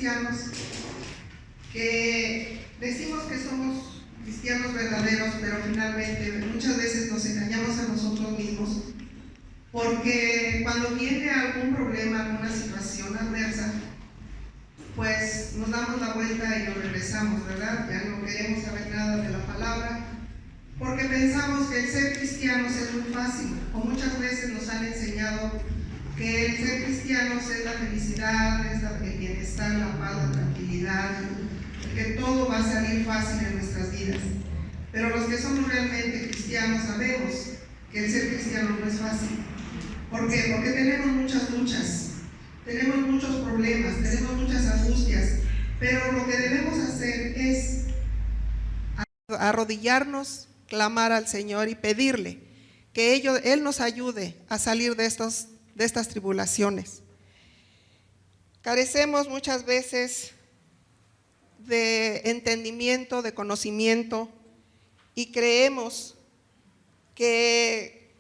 cristianos que decimos que somos cristianos verdaderos, pero finalmente muchas veces nos engañamos a nosotros mismos, porque cuando viene algún problema, alguna situación adversa, pues nos damos la vuelta y nos regresamos, ¿verdad? Ya no queremos saber nada de la palabra, porque pensamos que el ser cristianos es muy fácil, o muchas veces nos han enseñado que el ser cristianos es la felicidad, es el bienestar, la paz, la tranquilidad, que todo va a salir fácil en nuestras vidas. Pero los que somos realmente cristianos sabemos que el ser cristiano no es fácil. ¿Por qué? Porque tenemos muchas luchas, tenemos muchos problemas, tenemos muchas angustias, pero lo que debemos hacer es arrodillarnos, clamar al Señor y pedirle que Él nos ayude a salir de estas tribulaciones. Carecemos muchas veces de entendimiento, de conocimiento, y creemos que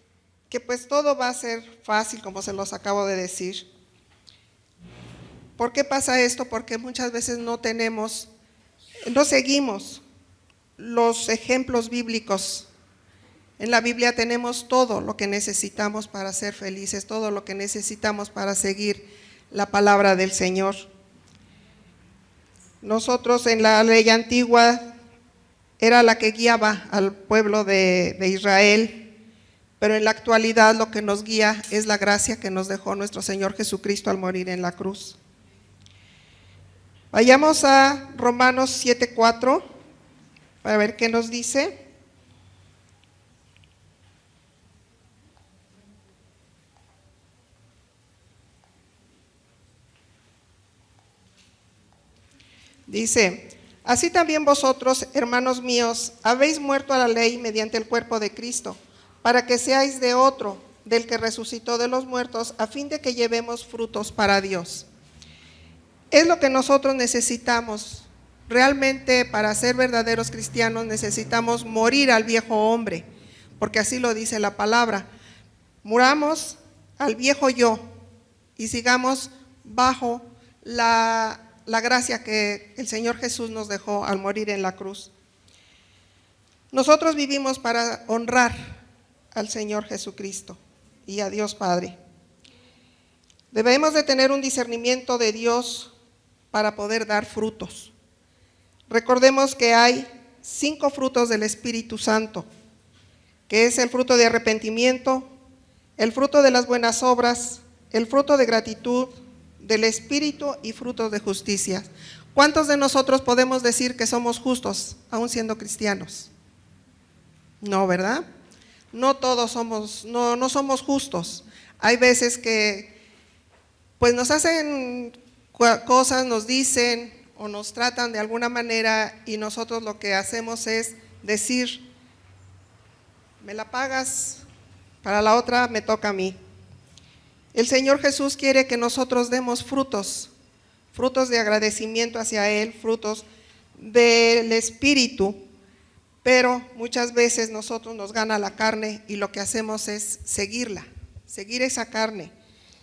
pues todo va a ser fácil, como se los acabo de decir. ¿Por qué pasa esto? Porque muchas veces no seguimos los ejemplos bíblicos. En la Biblia tenemos todo lo que necesitamos para ser felices, todo lo que necesitamos para seguir la palabra del Señor. Nosotros en la ley antigua era la que guiaba al pueblo de Israel, pero en la actualidad lo que nos guía es la gracia que nos dejó nuestro Señor Jesucristo al morir en la cruz. Vayamos a Romanos 7:4 para ver qué nos dice. Dice: así también vosotros, hermanos míos, habéis muerto a la ley mediante el cuerpo de Cristo, para que seáis de otro, del que resucitó de los muertos, a fin de que llevemos frutos para Dios. Es lo que nosotros necesitamos. Realmente, para ser verdaderos cristianos necesitamos morir al viejo hombre, porque así lo dice la palabra. Muramos al viejo yo y sigamos bajo la gracia que el Señor Jesús nos dejó al morir en la cruz. Nosotros vivimos para honrar al Señor Jesucristo y a Dios Padre. Debemos de tener un discernimiento de Dios para poder dar frutos. Recordemos que hay 5 frutos del Espíritu Santo, que es el fruto de arrepentimiento, el fruto de las buenas obras, el fruto de gratitud, del Espíritu y frutos de justicia. ¿Cuántos de nosotros podemos decir que somos justos, aún siendo cristianos? No, ¿verdad? No todos no somos justos. Hay veces que pues nos hacen cosas, nos dicen o nos tratan de alguna manera, y nosotros lo que hacemos es decir: me la pagas, para la otra me toca a mí. El Señor Jesús quiere que nosotros demos frutos de agradecimiento hacia Él, frutos del Espíritu, pero muchas veces nosotros nos gana la carne y lo que hacemos es seguir esa carne,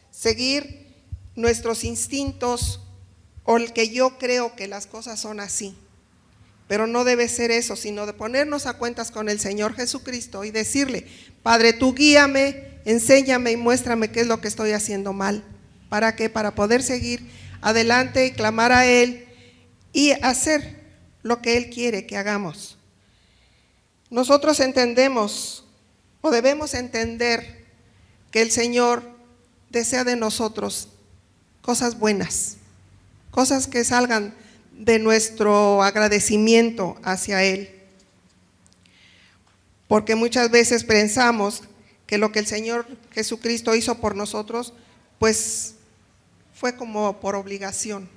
seguir nuestros instintos o el que yo creo que las cosas son así. Pero no debe ser eso, sino de ponernos a cuentas con el Señor Jesucristo y decirle: Padre, tú guíame, enséñame y muéstrame qué es lo que estoy haciendo mal. ¿Para qué? Para poder seguir adelante y clamar a Él y hacer lo que Él quiere que hagamos. Nosotros entendemos o debemos entender que el Señor desea de nosotros cosas buenas, cosas que salgan de nuestro agradecimiento hacia Él. Porque muchas veces pensamos que lo que el Señor Jesucristo hizo por nosotros, pues fue como por obligación,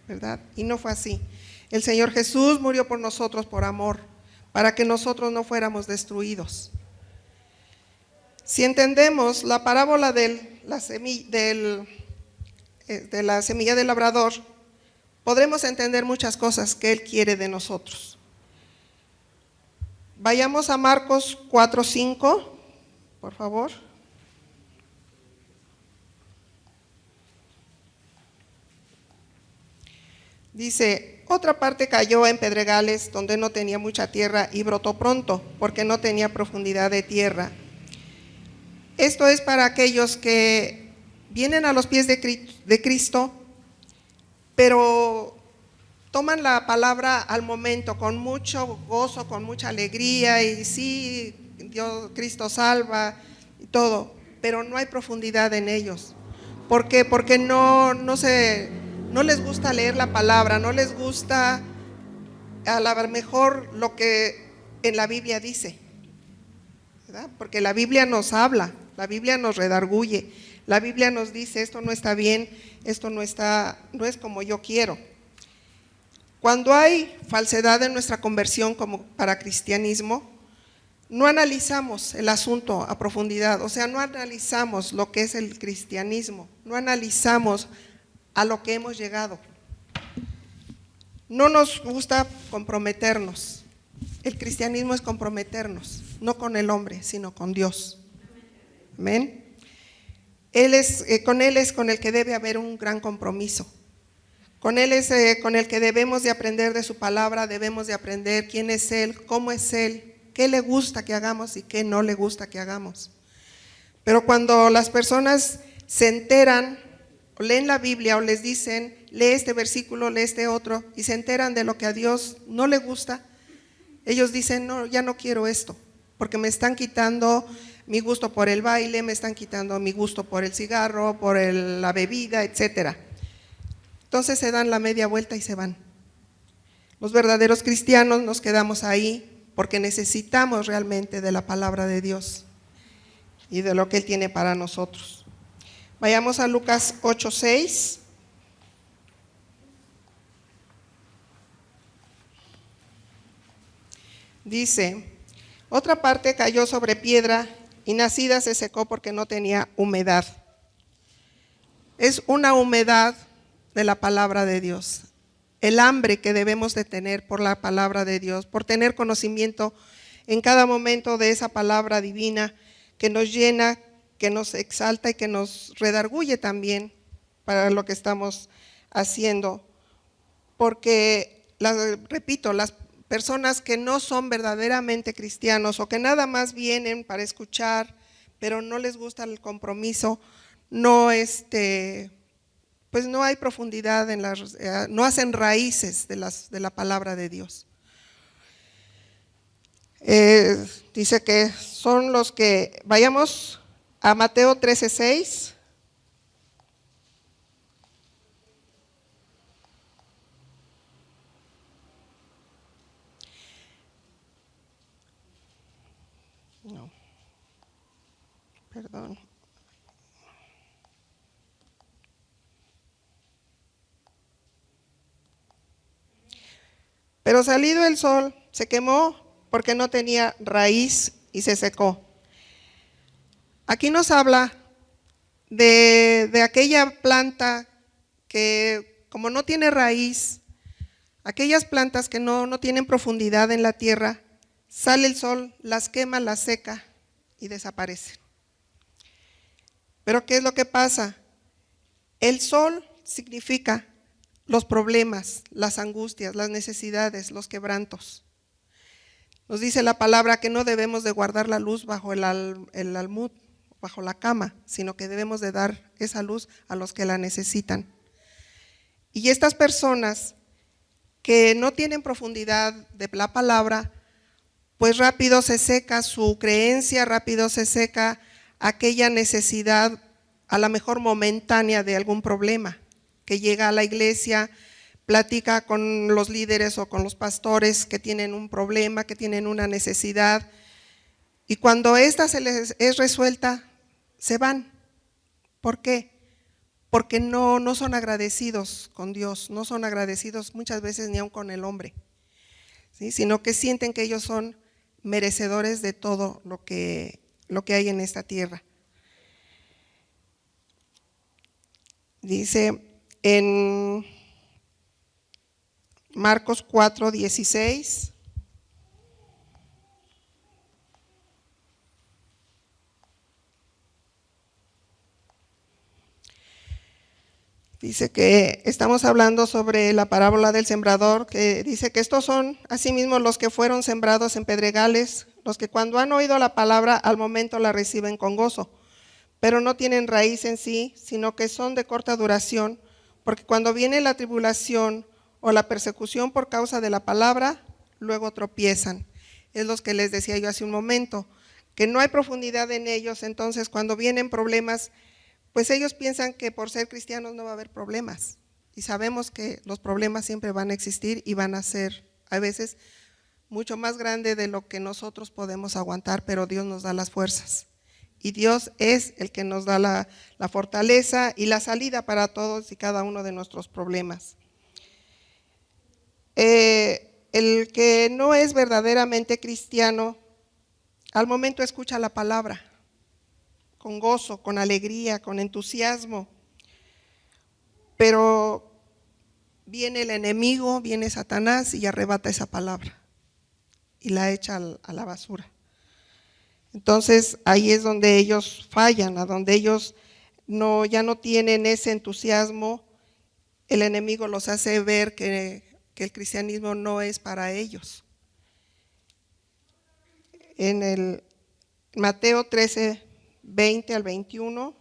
¿verdad? Y no fue así. El Señor Jesús murió por nosotros por amor, para que nosotros no fuéramos destruidos. Si entendemos la parábola de la semilla del labrador, podremos entender muchas cosas que Él quiere de nosotros. Vayamos a Marcos 4:5, por favor. Dice, otra parte cayó en pedregales donde no tenía mucha tierra y brotó pronto, porque no tenía profundidad de tierra. Esto es para aquellos que vienen a los pies de Cristo, pero toman la palabra al momento, con mucho gozo, con mucha alegría, y sí, Dios, Cristo salva y todo, pero no hay profundidad en ellos. ¿Por qué? Porque no les gusta leer la palabra, no les gusta a lo mejor lo que en la Biblia dice, ¿verdad? Porque la Biblia nos habla, la Biblia nos redarguye, la Biblia nos dice esto no está bien, esto no es como yo quiero. Cuando hay falsedad en nuestra conversión como para cristianismo, no analizamos el asunto a profundidad, o sea, no analizamos lo que es el cristianismo, no analizamos a lo que hemos llegado. No nos gusta comprometernos. El cristianismo es comprometernos, no con el hombre, sino con Dios. Amén. Con Él es con el que debe haber un gran compromiso. Con Él es con el que debemos de aprender de su palabra, debemos de aprender quién es Él, cómo es Él, qué le gusta que hagamos y qué no le gusta que hagamos. Pero cuando las personas se enteran, o leen la Biblia o les dicen, lee este versículo, lee este otro, y se enteran de lo que a Dios no le gusta, ellos dicen, no, ya no quiero esto, porque me están quitando mi gusto por el baile, me están quitando mi gusto por el cigarro, por la bebida, etcétera. Entonces se dan la media vuelta y se van. Los verdaderos cristianos nos quedamos ahí porque necesitamos realmente de la palabra de Dios y de lo que Él tiene para nosotros. Vayamos a Lucas 8:6. Dice, otra parte cayó sobre piedra y nacida se secó porque no tenía humedad. Es una humedad de la palabra de Dios. El hambre que debemos de tener por la palabra de Dios, por tener conocimiento en cada momento de esa palabra divina que nos llena, que nos exalta y que nos redarguye también para lo que estamos haciendo. Porque, repito, las personas que no son verdaderamente cristianos o que nada más vienen para escuchar, pero no les gusta el compromiso, pues no hay profundidad no hacen raíces de la palabra de Dios. Dice que son los que, vayamos a Mateo 13:6. No, perdón. Pero salido el sol, se quemó porque no tenía raíz y se secó. Aquí nos habla de aquella planta que como no tiene raíz, aquellas plantas que no tienen profundidad en la tierra, sale el sol, las quema, las seca y desaparecen. Pero ¿qué es lo que pasa? El sol significa los problemas, las angustias, las necesidades, los quebrantos. Nos dice la palabra que no debemos de guardar la luz bajo el almud, bajo la cama, sino que debemos de dar esa luz a los que la necesitan. Y estas personas que no tienen profundidad de la palabra, pues rápido se seca su creencia, rápido se seca aquella necesidad, a lo mejor momentánea, de algún problema, que llega a la iglesia, platica con los líderes o con los pastores que tienen un problema, que tienen una necesidad, y cuando ésta se les es resuelta, se van. ¿Por qué? Porque no son agradecidos con Dios, no son agradecidos muchas veces ni aun con el hombre, ¿sí? Sino que sienten que ellos son merecedores de todo lo que hay en esta tierra. Dice en Marcos 4:16. Dice que estamos hablando sobre la parábola del sembrador, que dice que estos son asimismo los que fueron sembrados en pedregales, los que cuando han oído la palabra al momento la reciben con gozo, pero no tienen raíz en sí, sino que son de corta duración, porque cuando viene la tribulación o la persecución por causa de la palabra, luego tropiezan. Es lo que les decía yo hace un momento, que no hay profundidad en ellos, entonces cuando vienen problemas, pues ellos piensan que por ser cristianos no va a haber problemas. Y sabemos que los problemas siempre van a existir y van a ser a veces mucho más grande de lo que nosotros podemos aguantar, pero Dios nos da las fuerzas. Y Dios es el que nos da la fortaleza y la salida para todos y cada uno de nuestros problemas. El que no es verdaderamente cristiano, al momento escucha la palabra con gozo, con alegría, con entusiasmo, pero viene el enemigo, viene Satanás y arrebata esa palabra y la echa a la basura. Entonces ahí es donde ellos fallan, a donde ellos ya no tienen ese entusiasmo. El enemigo los hace ver que el cristianismo no es para ellos. En el Mateo 13, 20 al 21.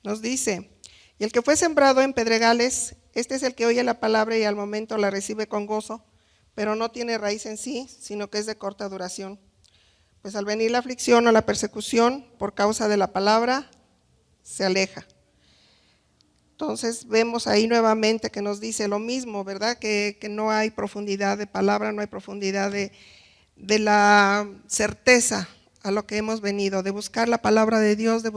Nos dice, y el que fue sembrado en pedregales, este es el que oye la palabra y al momento la recibe con gozo, pero no tiene raíz en sí, sino que es de corta duración. Pues al venir la aflicción o la persecución por causa de la palabra, se aleja. Entonces vemos ahí nuevamente que nos dice lo mismo, ¿verdad? Que no hay profundidad de palabra, no hay profundidad de la certeza a lo que hemos venido, de buscar la palabra de Dios, de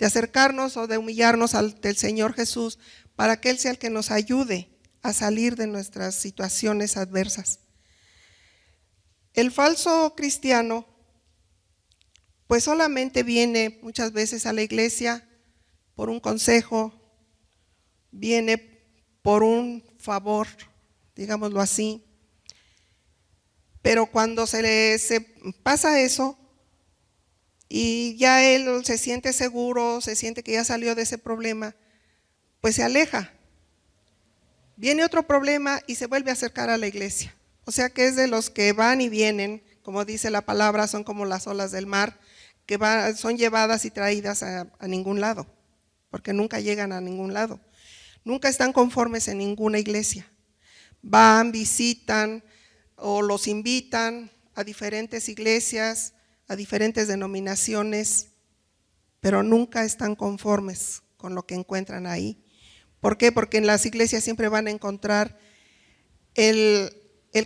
acercarnos o de humillarnos ante el Señor Jesús para que Él sea el que nos ayude a salir de nuestras situaciones adversas. El falso cristiano pues solamente viene muchas veces a la iglesia por un consejo, viene por un favor, digámoslo así, pero cuando se pasa eso y ya él se siente seguro, se siente que ya salió de ese problema, pues se aleja. Viene otro problema y se vuelve a acercar a la iglesia. O sea que es de los que van y vienen, como dice la palabra, son como las olas del mar, que son llevadas y traídas a ningún lado, porque nunca llegan a ningún lado. Nunca están conformes en ninguna iglesia. Van, visitan o los invitan a diferentes iglesias, a diferentes denominaciones, pero nunca están conformes con lo que encuentran ahí. ¿Por qué? Porque en las iglesias siempre van a encontrar el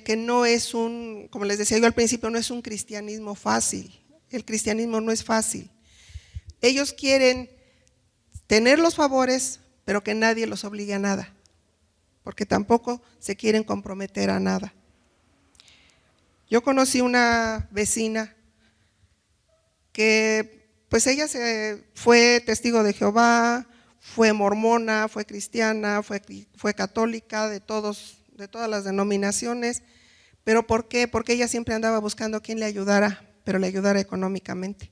que no es como les decía yo al principio, no es un cristianismo fácil. El cristianismo no es fácil. Ellos quieren tener los favores, pero que nadie los obligue a nada, porque tampoco se quieren comprometer a nada. Yo conocí una vecina que pues ella fue testigo de Jehová, fue mormona, fue cristiana, fue católica, de todas las denominaciones. ¿Pero por qué? Porque ella siempre andaba buscando a quien le ayudara, pero le ayudara económicamente.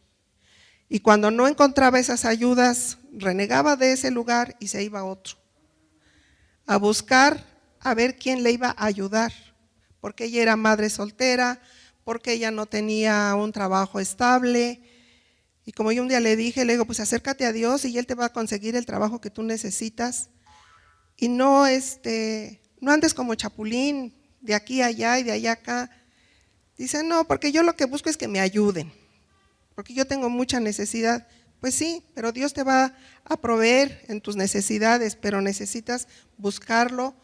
Y cuando no encontraba esas ayudas, renegaba de ese lugar y se iba a otro, a buscar a ver quién le iba a ayudar, porque ella era madre soltera, porque ella no tenía un trabajo estable. Y como yo un día le digo, pues acércate a Dios y Él te va a conseguir el trabajo que tú necesitas. Y no andes como chapulín, de aquí a allá y de allá a acá. Dice, no, porque yo lo que busco es que me ayuden, porque yo tengo mucha necesidad. Pues sí, pero Dios te va a proveer en tus necesidades, pero necesitas buscarlo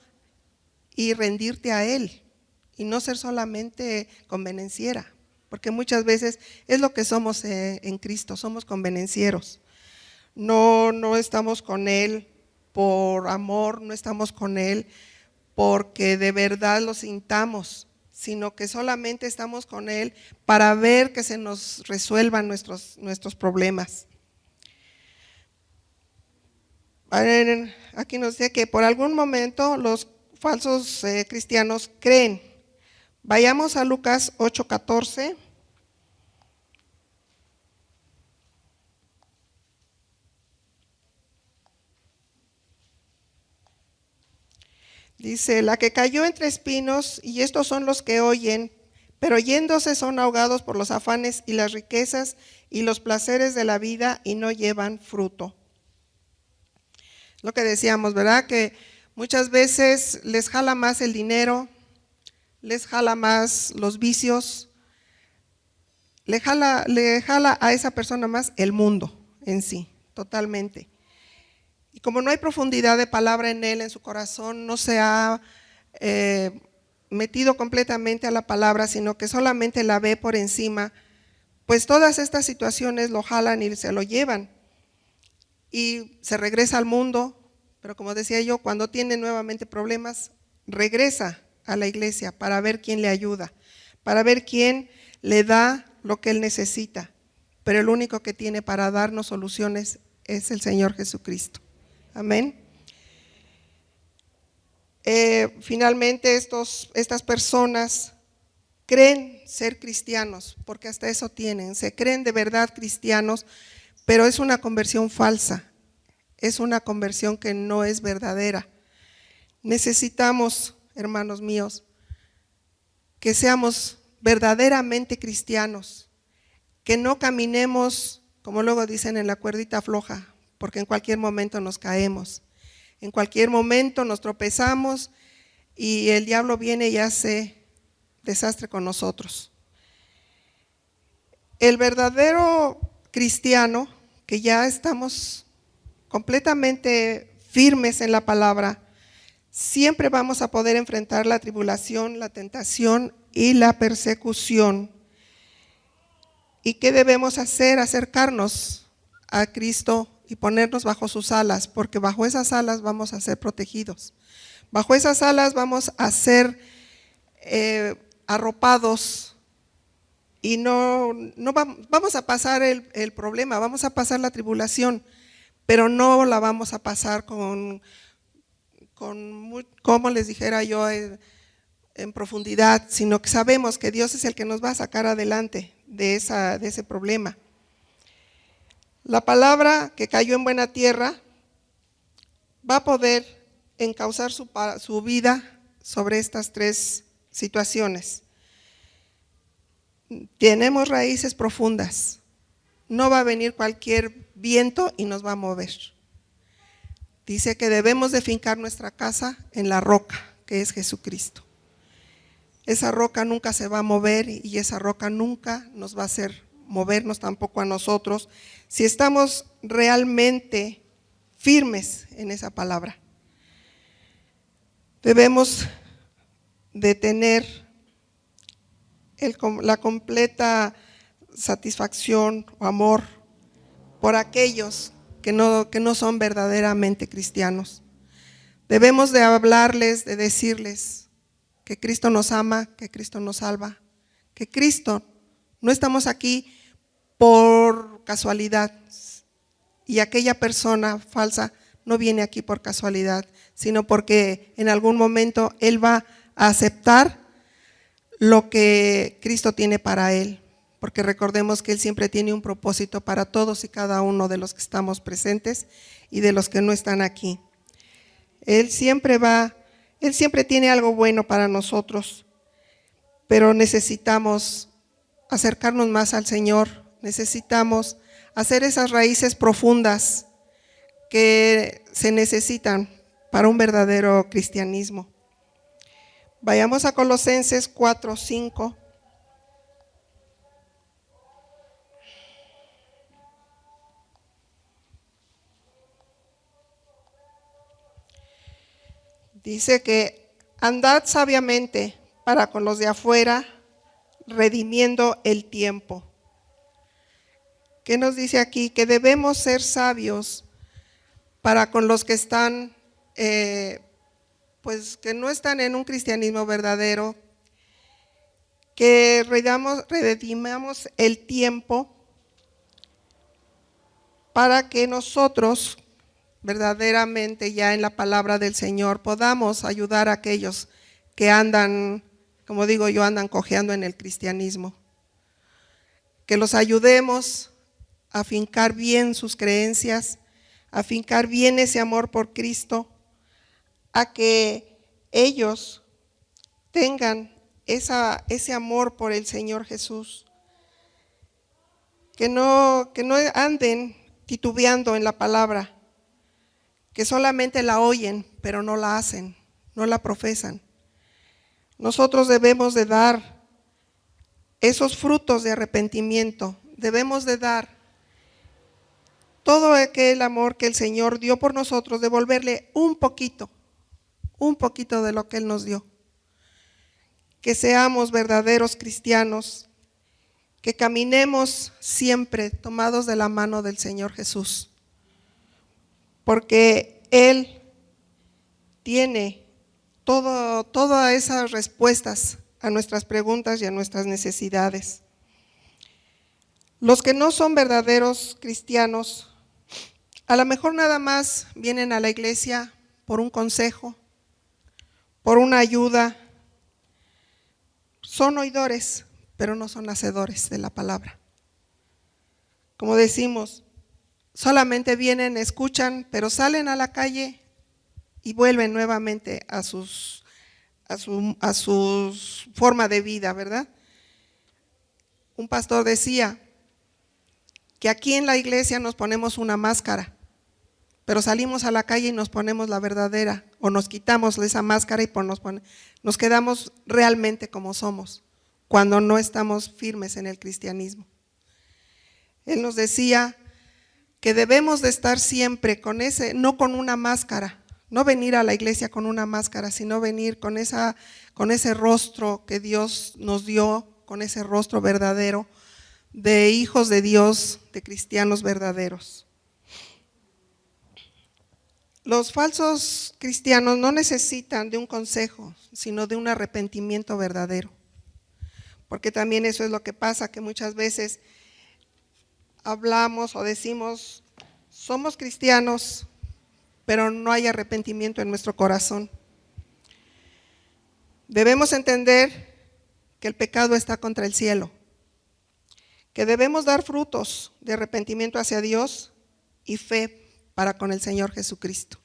y rendirte a Él y no ser solamente convenenciera, porque muchas veces es lo que somos en Cristo, somos convenencieros. No estamos con Él por amor, no estamos con Él porque de verdad lo sintamos, sino que solamente estamos con Él para ver que se nos resuelvan nuestros problemas. Aquí nos dice que por algún momento los falsos cristianos creen. Vayamos a Lucas 8:14. Dice, la que cayó entre espinos, y estos son los que oyen, pero yéndose son ahogados por los afanes y las riquezas y los placeres de la vida y no llevan fruto. Lo que decíamos, ¿verdad? Que muchas veces les jala más el dinero, les jala más los vicios, le jala a esa persona más el mundo en sí, totalmente. Y como no hay profundidad de palabra en él, en su corazón, no se ha metido completamente a la palabra, sino que solamente la ve por encima, pues todas estas situaciones lo jalan y se lo llevan. Y se regresa al mundo, pero como decía yo, cuando tiene nuevamente problemas, regresa a la iglesia para ver quién le ayuda, para ver quién le da lo que él necesita. Pero el único que tiene para darnos soluciones es el Señor Jesucristo. Amén. Finalmente estas personas creen ser cristianos, porque hasta eso tienen, se creen de verdad cristianos, pero es una conversión falsa, es una conversión que no es verdadera. Necesitamos, hermanos míos, que seamos verdaderamente cristianos, que no caminemos, como luego dicen, en la cuerdita floja, porque en cualquier momento nos caemos, en cualquier momento nos tropezamos y el diablo viene y hace desastre con nosotros. El verdadero cristiano, que ya estamos completamente firmes en la palabra, siempre vamos a poder enfrentar la tribulación, la tentación y la persecución. ¿Y qué debemos hacer? Acercarnos a Cristo y ponernos bajo sus alas, porque bajo esas alas vamos a ser protegidos. Bajo esas alas vamos a ser arropados y no vamos a pasar el problema, vamos a pasar la tribulación, pero no la vamos a pasar con como les dijera yo, en profundidad, sino que sabemos que Dios es el que nos va a sacar adelante de ese problema. La palabra que cayó en buena tierra va a poder encauzar su vida sobre estas tres situaciones. Tenemos raíces profundas, no va a venir cualquier viento y nos va a mover. Dice que debemos de fincar nuestra casa en la roca, que es Jesucristo. Esa roca nunca se va a mover y esa roca nunca nos va a hacer movernos tampoco a nosotros, si estamos realmente firmes en esa palabra. Debemos de tener la completa satisfacción o amor por aquellos que no son verdaderamente cristianos. Debemos de hablarles, de decirles que Cristo nos ama, que Cristo nos salva, que Cristo, no estamos aquí por casualidad, y aquella persona falsa no viene aquí por casualidad, sino porque en algún momento él va a aceptar lo que Cristo tiene para él, porque recordemos que él siempre tiene un propósito para todos y cada uno de los que estamos presentes y de los que no están aquí. Él siempre tiene algo bueno para nosotros, pero necesitamos acercarnos más al Señor, necesitamos hacer esas raíces profundas que se necesitan para un verdadero cristianismo. Vayamos a Colosenses 4:5. Dice que andad sabiamente para con los de afuera, redimiendo el tiempo. ¿Qué nos dice aquí? Que debemos ser sabios para con los que están, pues que no están en un cristianismo verdadero, que redimamos el tiempo para que nosotros verdaderamente ya en la palabra del Señor podamos ayudar a aquellos que andan, como digo yo, andan cojeando en el cristianismo. Que los ayudemos a fincar bien sus creencias, a fincar bien ese amor por Cristo, a que ellos tengan ese amor por el Señor Jesús, que no anden titubeando en la palabra, que solamente la oyen, pero no la hacen, no la profesan. Nosotros debemos de dar esos frutos de arrepentimiento, debemos de dar todo aquel amor que el Señor dio por nosotros, devolverle un poquito de lo que Él nos dio. Que seamos verdaderos cristianos, que caminemos siempre tomados de la mano del Señor Jesús, porque Él tiene todas esas respuestas a nuestras preguntas y a nuestras necesidades. Los que no son verdaderos cristianos, a lo mejor nada más vienen a la iglesia por un consejo, por una ayuda. Son oidores, pero no son hacedores de la palabra. Como decimos, solamente vienen, escuchan, pero salen a la calle y vuelven nuevamente a su forma de vida, ¿verdad? Un pastor decía que aquí en la iglesia nos ponemos una máscara, pero salimos a la calle y nos ponemos la verdadera, o nos quitamos esa máscara y nos quedamos realmente como somos, cuando no estamos firmes en el cristianismo. Él nos decía que debemos de estar siempre con no con una máscara, no venir a la iglesia con una máscara, sino venir con ese rostro que Dios nos dio, con ese rostro verdadero de hijos de Dios, de cristianos verdaderos. Los falsos cristianos no necesitan de un consejo, sino de un arrepentimiento verdadero. Porque también eso es lo que pasa, que muchas veces hablamos o decimos, somos cristianos, pero no hay arrepentimiento en nuestro corazón. Debemos entender que el pecado está contra el cielo, que debemos dar frutos de arrepentimiento hacia Dios y fe para con el Señor Jesucristo.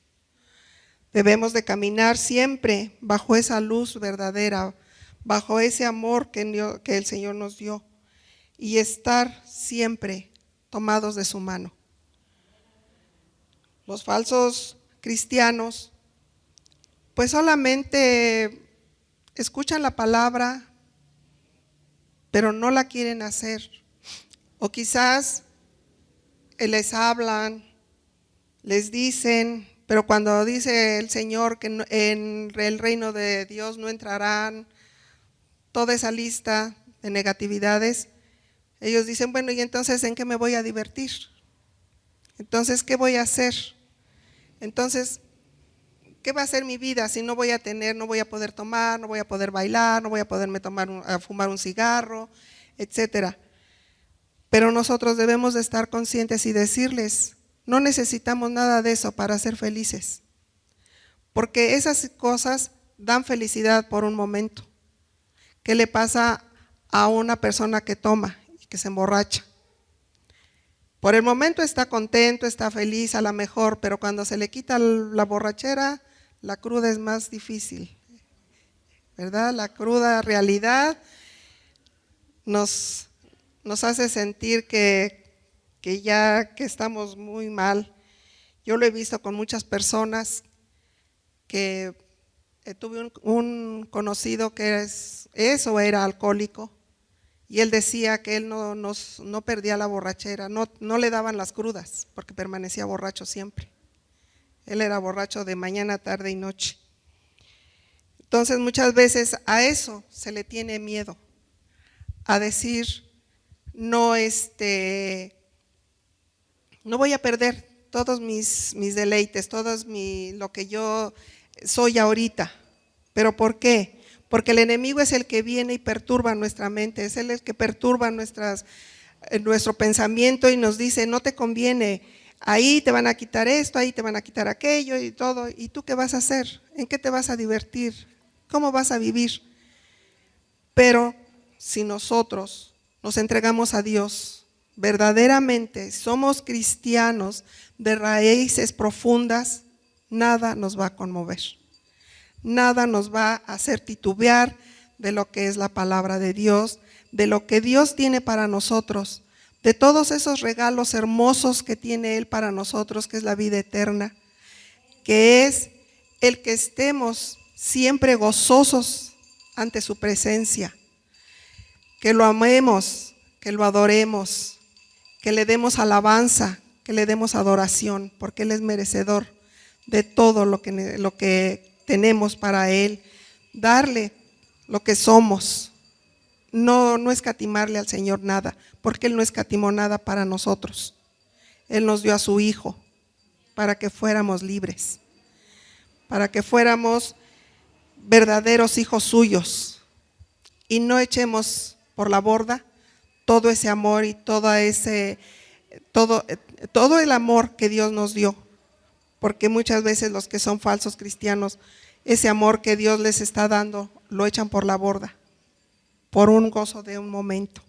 Debemos de caminar siempre bajo esa luz verdadera, bajo ese amor que el Señor nos dio, y estar siempre tomados de su mano. Los falsos cristianos pues solamente escuchan la palabra, pero no la quieren hacer. O quizás les hablan, les dicen, pero cuando dice el Señor que en el reino de Dios no entrarán, toda esa lista de negatividades, ellos dicen, bueno, ¿y entonces en qué me voy a divertir? Entonces, ¿qué voy a hacer? Entonces, ¿qué va a ser mi vida si no voy a poder tomar, no voy a poder bailar, no voy a poderme fumar un cigarro, etcétera? Pero nosotros debemos de estar conscientes y decirles, no necesitamos nada de eso para ser felices, porque esas cosas dan felicidad por un momento. ¿Qué le pasa a una persona que toma y que se emborracha? Por el momento está contento, está feliz a lo mejor, pero cuando se le quita la borrachera, la cruda es más difícil, ¿verdad? La cruda realidad nos hace sentir que estamos muy mal. Yo lo he visto con muchas personas que tuve un conocido que era alcohólico, y él decía que él no perdía la borrachera, no le daban las crudas, porque permanecía borracho siempre. Él era borracho de mañana, tarde y noche. Entonces muchas veces a eso se le tiene miedo, a decir, no voy a perder todos mis deleites, lo que yo soy ahorita. ¿Pero por qué? Porque el enemigo es el que viene y perturba nuestra mente, es el que perturba nuestro pensamiento y nos dice, no te conviene, ahí te van a quitar esto, ahí te van a quitar aquello y todo. ¿Y tú qué vas a hacer? ¿En qué te vas a divertir? ¿Cómo vas a vivir? Pero si nosotros nos entregamos a Dios, verdaderamente somos cristianos de raíces profundas, nada nos va a conmover. nada nos va a hacer titubear de lo que es la palabra de Dios, de lo que Dios tiene para nosotros, de todos esos regalos hermosos que tiene Él para nosotros, que es la vida eterna, que es el que estemos siempre gozosos ante su presencia, que lo amemos, que lo adoremos, que le demos alabanza, que le demos adoración, porque Él es merecedor de todo lo que tenemos para Él, darle lo que somos, no escatimarle al Señor nada, porque Él no escatimó nada para nosotros. Él nos dio a su Hijo para que fuéramos libres, para que fuéramos verdaderos hijos suyos y no echemos por la borda todo ese amor y todo el amor que Dios nos dio, porque muchas veces los que son falsos cristianos, ese amor que Dios les está dando, lo echan por la borda, por un gozo de un momento.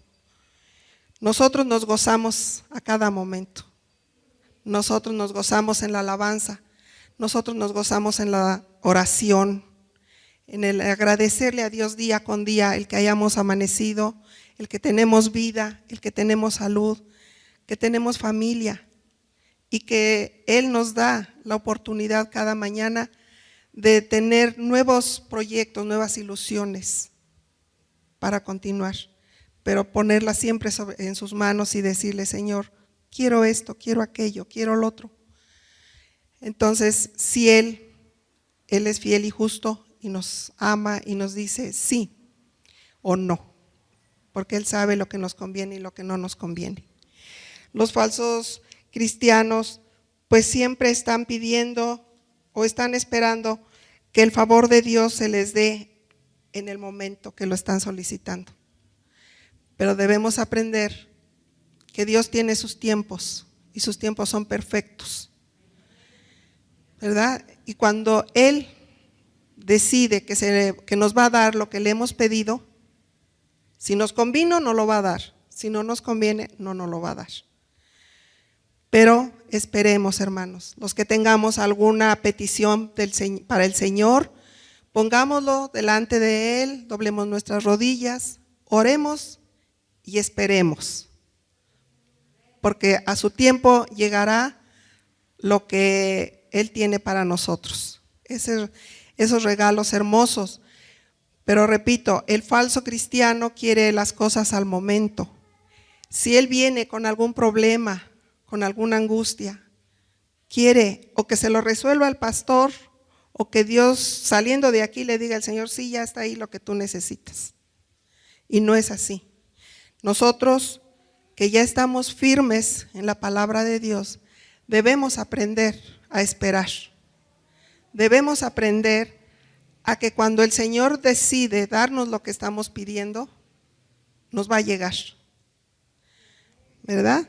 Nosotros nos gozamos a cada momento, nosotros nos gozamos en la alabanza, nosotros nos gozamos en la oración, en el agradecerle a Dios día con día el que hayamos amanecido, el que tenemos vida, el que tenemos salud, que tenemos familia y que Él nos da la oportunidad cada mañana de tener nuevos proyectos, nuevas ilusiones para continuar, pero ponerlas siempre en sus manos y decirle: Señor, quiero esto, quiero aquello, quiero lo otro. Entonces, si Él es fiel y justo y nos ama y nos dice sí o no, porque Él sabe lo que nos conviene y lo que no nos conviene. Los falsos cristianos pues siempre están pidiendo o están esperando que el favor de Dios se les dé en el momento que lo están solicitando. Pero debemos aprender que Dios tiene sus tiempos y sus tiempos son perfectos, ¿verdad? Y cuando Él decide que nos va a dar lo que le hemos pedido, si nos convino, nos lo va a dar. Si no nos conviene, no nos lo va a dar. Pero esperemos, hermanos, los que tengamos alguna petición para el Señor, pongámoslo delante de Él, doblemos nuestras rodillas, oremos y esperemos. Porque a su tiempo llegará lo que Él tiene para nosotros. Esos regalos hermosos. Pero repito, el falso cristiano quiere las cosas al momento. Si él viene con algún problema, con alguna angustia, quiere o que se lo resuelva el pastor o que Dios saliendo de aquí le diga al Señor: sí, ya está ahí lo que tú necesitas. Y no es así. Nosotros que ya estamos firmes en la palabra de Dios, debemos aprender a esperar. Debemos aprender a que cuando el Señor decide darnos lo que estamos pidiendo, nos va a llegar, ¿verdad?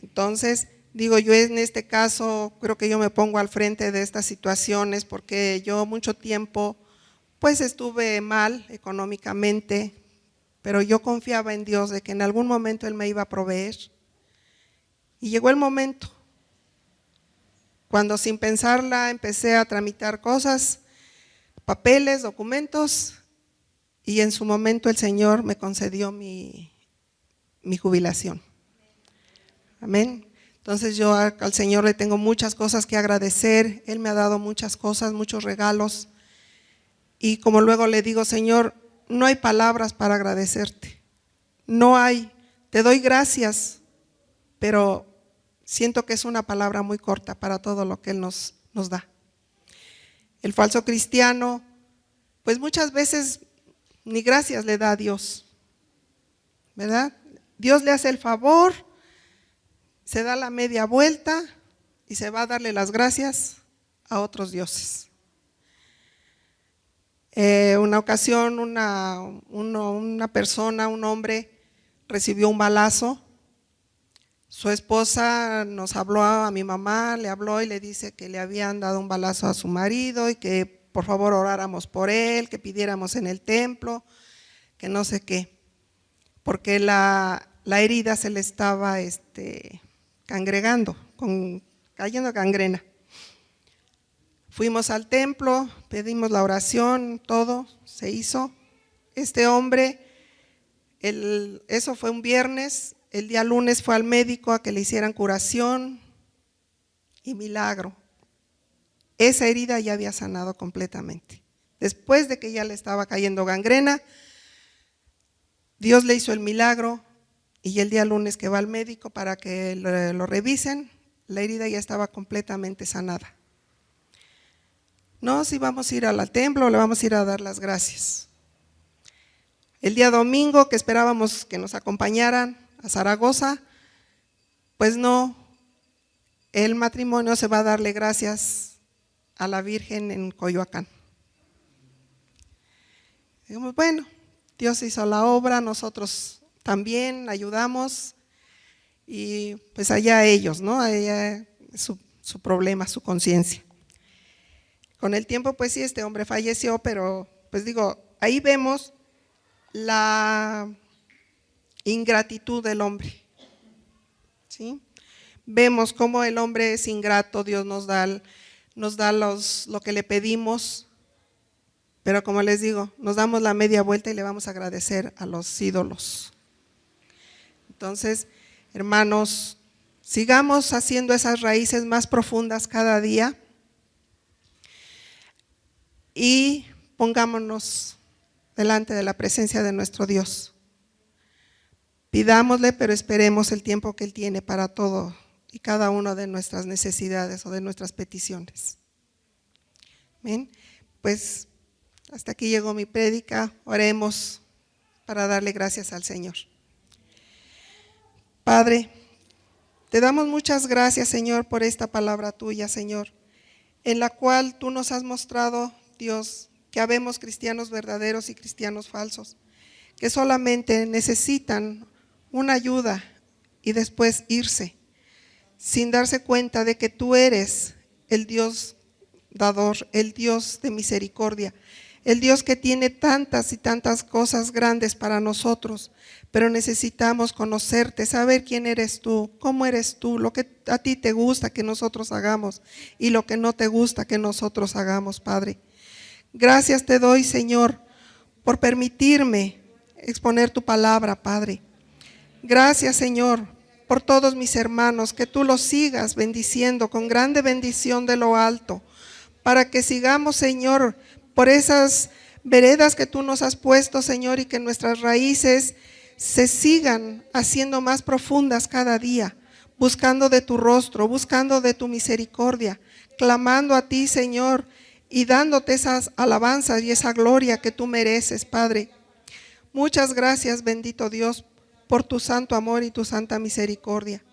Entonces, digo, yo en este caso creo que yo me pongo al frente de estas situaciones porque yo mucho tiempo pues estuve mal económicamente, pero yo confiaba en Dios de que en algún momento Él me iba a proveer. Y llegó el momento, cuando sin pensarla empecé a tramitar cosas, papeles, documentos, y en su momento el Señor me concedió mi jubilación. Amén. Entonces yo al Señor le tengo muchas cosas que agradecer. Él me ha dado muchas cosas, muchos regalos. Y como luego le digo: Señor, no hay palabras para agradecerte. No hay. Te doy gracias, pero siento que es una palabra muy corta para todo lo que Él nos da. El falso cristiano, pues muchas veces ni gracias le da a Dios, ¿verdad? Dios le hace el favor, se da la media vuelta y se va a darle las gracias a otros dioses. Una ocasión una persona, un hombre, recibió un balazo. Su esposa nos habló, a mi mamá le habló y le dice que le habían dado un balazo a su marido y que por favor oráramos por él, que pidiéramos en el templo, que no sé qué, porque la herida se le estaba cangregando, cayendo gangrena. Fuimos al templo, pedimos la oración, todo se hizo. Este hombre, eso fue un viernes, el día lunes fue al médico a que le hicieran curación y milagro. Esa herida ya había sanado completamente. Después de que ya le estaba cayendo gangrena, Dios le hizo el milagro y el día lunes que va al médico para que lo revisen, la herida ya estaba completamente sanada. No, si vamos a ir al templo, le vamos a ir a dar las gracias. El día domingo que esperábamos que nos acompañaran a Zaragoza, pues no, el matrimonio se va a darle gracias a la Virgen en Coyoacán. Digamos, bueno, Dios hizo la obra, nosotros también ayudamos y pues allá ellos, ¿no? Allá su problema, su conciencia. Con el tiempo, pues sí, este hombre falleció, pero pues digo, ahí vemos la ingratitud del hombre, ¿sí? Vemos cómo el hombre es ingrato, Dios nos da lo que le pedimos, pero como les digo, nos damos la media vuelta y le vamos a agradecer a los ídolos. Entonces, hermanos, sigamos haciendo esas raíces más profundas cada día y pongámonos delante de la presencia de nuestro Dios. Pidámosle, pero esperemos el tiempo que Él tiene para todo y cada una de nuestras necesidades o de nuestras peticiones. Amén. Pues hasta aquí llegó mi prédica. Oremos para darle gracias al Señor. Padre, te damos muchas gracias, Señor, por esta palabra tuya, Señor, en la cual tú nos has mostrado, Dios, que habemos cristianos verdaderos y cristianos falsos, que solamente necesitan una ayuda y después irse, sin darse cuenta de que tú eres el Dios dador, el Dios de misericordia, el Dios que tiene tantas y tantas cosas grandes para nosotros, pero necesitamos conocerte, saber quién eres tú, cómo eres tú, lo que a ti te gusta que nosotros hagamos y lo que no te gusta que nosotros hagamos, Padre. Gracias te doy, Señor, por permitirme exponer tu palabra, Padre. Gracias, Señor, por todos mis hermanos, que tú los sigas bendiciendo con grande bendición de lo alto, para que sigamos, Señor, por esas veredas que tú nos has puesto, Señor, y que nuestras raíces se sigan haciendo más profundas cada día, buscando de tu rostro, buscando de tu misericordia, clamando a ti, Señor, y dándote esas alabanzas y esa gloria que tú mereces, Padre. Muchas gracias, bendito Dios, por tu santo amor y tu santa misericordia.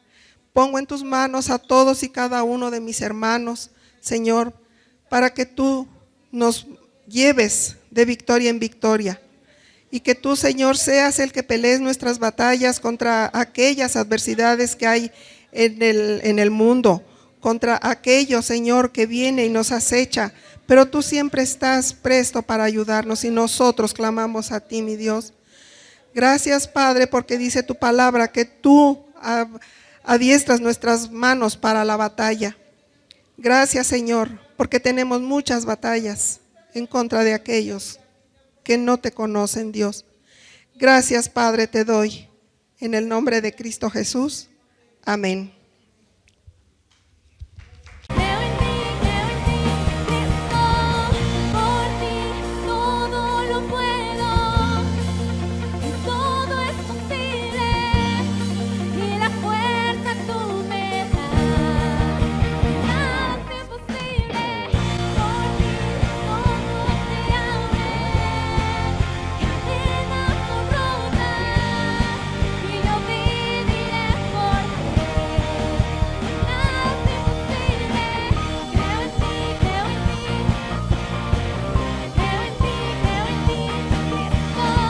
Pongo en tus manos a todos y cada uno de mis hermanos, Señor, para que tú nos lleves de victoria en victoria y que tú, Señor, seas el que pelees nuestras batallas contra aquellas adversidades que hay en el mundo, contra aquello, Señor, que viene y nos acecha, pero tú siempre estás presto para ayudarnos y nosotros clamamos a ti, mi Dios. Gracias, Padre, porque dice tu palabra que tú adiestras nuestras manos para la batalla. Gracias, Señor, porque tenemos muchas batallas en contra de aquellos que no te conocen, Dios. Gracias, Padre, te doy. En el nombre de Cristo Jesús. Amén.